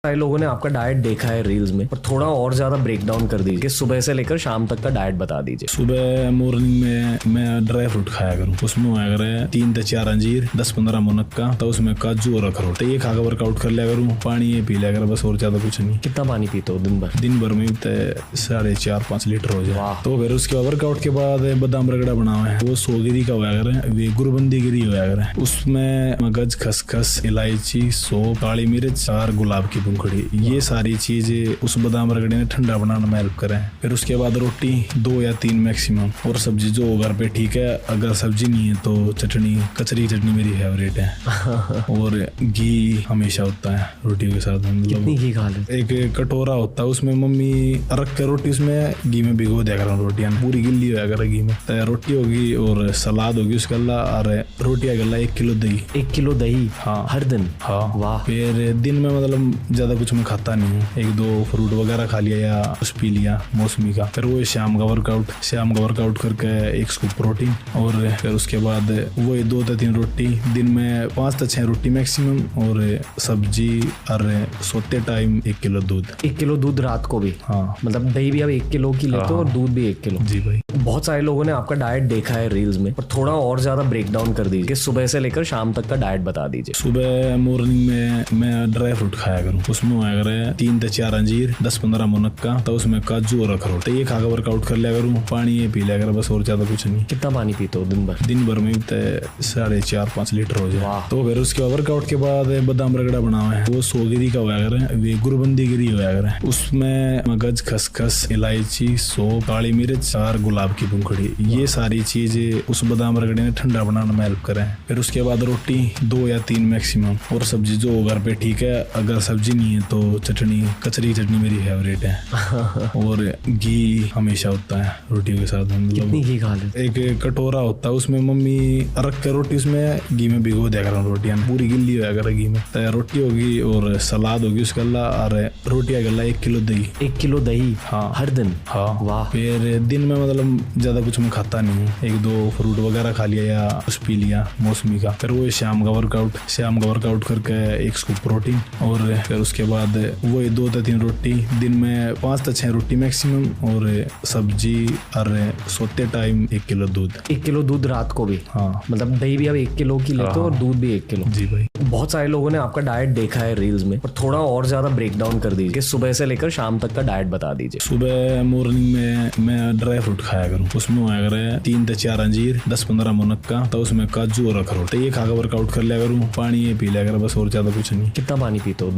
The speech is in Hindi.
सारे लोगों ने आपका डाइट देखा है रील्स में, पर थोड़ा और ज्यादा ब्रेक डाउन कर दीजिए कि सुबह से लेकर शाम तक का डाइट बता दीजिए। सुबह मॉर्निंग में मैं ड्राई फ्रूट खाया करूँ, उसमें होया करे 3 से 4 अंजीर, 10-15 मुनक्का, तो उसमें काजू और अखरोट, तो ये खाकर वर्कआउट कर लिया करूँ। पानी ये पी लिया कर, बस और ज्यादा कुछ नहीं। कितना पानी पीते हो दिन भर? दिन भर में 4.5-5 लीटर हो जाए। वाह। तो फिर उसके बाद वर्कआउट के बाद बादाम रगड़ा बनावा है, वो 100 गिरी का होया करे, वे गुरबंदी गिरी होया करे। उसमें मगज, खसखस, इलायची, सौंफ, काली मिर्च और गुलाब की पंखुड़ी, ये सारी चीजें उस बादाम रगड़े में ठंडा बनाने में हेल्प करें। फिर उसके बाद रोटी 2 या 3 मैक्सिमम, और सब्जी जो घर पे ठीक है। अगर सब्जी नहीं है तो चटनी, कचरी चटनी मेरी फेवरेट है। और घी हमेशा होता है रोटी के साथ। कितनी घी खा ले? एक कटोरा होता है, उसमें मम्मी रख के रोटी उसमें घी में भिगो दिया कर, रोटियां पूरी गिल्ली होया करे घी में। तो रोटी होगी और सलाद होगी उसके अल्लाह, और रोटियां गला 1 किलो दही। 1 किलो दही? हाँ, हर दिन? हाँ। वाह। फिर दिन में मतलब ज्यादा कुछ मैं खाता नहीं हूँ, 1-2 फ्रूट वगैरह खा लिया या कुछ पी लिया मौसमी का। फिर वो शाम का वर्कआउट करके 1 स्कूप प्रोटीन, और फिर उसके बाद वो 2 से 3 रोटी, दिन में 5 से 6 रोटी मैक्सिमम, और सब्जी, और सोते टाइम 1 किलो दूध। 1 किलो दूध रात को भी? हाँ, मतलब दही भी अब 1 किलो की लेते हो और दूध भी 1 किलो? जी भाई। बहुत सारे लोगों ने आपका डाइट देखा है रील्स में, पर थोड़ा और ज्यादा ब्रेक डाउन कर दीजिए कि सुबह से लेकर शाम तक का डाइट बता दीजिए। सुबह मॉर्निंग में मैं ड्राई फ्रूट खाया करूँ, उसमें होया करे 3 से 4 अंजीर, 10-15 मुनक्का, तो उसमें काजू और अखरोट, तो ये खाकर वर्कआउट कर लिया करूँ। पानी ये पी लिया कर, बस और ज्यादा कुछ नहीं। कितना पानी पीते हो दिन भर? दिन भर में 4.5-5 लीटर हो जाए। वाह। तो फिर उसके बाद वर्कआउट के बाद बादाम रगड़ा बनावा है, वो 100 गिरी का होया करे, वे गुरबंदी गिरी होया करे। उसमें मगज, खसखस, इलायची, सौंफ, काली मिर्च और गुलाब की पंखुड़ी, ये सारी चीजें उस बादाम रगड़े में ठंडा बनाने में हेल्प करें। फिर उसके बाद रोटी 2 या 3 मैक्सिमम, और सब्जी जो घर पे ठीक है। अगर सब्जी नहीं है तो चटनी, कचरी चटनी मेरी फेवरेट है। और घी हमेशा होता है रोटी के साथ। कितनी घी खा ले? एक कटोरा होता है, उसमें मम्मी रख के रोटी उसमें घी में भिगो दिया कर, रोटियां पूरी गिल्ली होया करे घी में। तो रोटी होगी और सलाद होगी उसके अल्लाह, और रोटियां गला 1 किलो दही। 1 किलो दही? हाँ, हर दिन? हाँ। वाह। फिर दिन में मतलब ज्यादा कुछ मैं खाता नहीं हूँ, 1-2 फ्रूट वगैरह खा लिया या कुछ पी लिया मौसमी का। फिर वो शाम का वर्कआउट करके 1 स्कूप प्रोटीन, और फिर उसके बाद वो 2 से 3 रोटी, दिन में 5 से 6 रोटी मैक्सिमम, और सब्जी, और सोते टाइम 1 किलो दूध। 1 किलो दूध रात को भी? हाँ, मतलब दही भी अब 1 किलो की लेते हो और दूध भी 1 किलो? जी भाई। बहुत सारे लोगों ने आपका डाइट देखा है रील्स में, पर थोड़ा और ज्यादा ब्रेक डाउन कर दीजिए कि सुबह से लेकर शाम तक का डाइट बता दीजिए। सुबह मॉर्निंग में मैं ड्राई फ्रूट खाया करूँ, उसमें होया करे 3 से 4 अंजीर, 10-15 मुनक्का, तो उसमें काजू और अखरोट, तो ये खाकर वर्कआउट कर लिया करूँ। पानी ये पी लिया कर, बस और ज्यादा कुछ नहीं। कितना पानी पीते हो?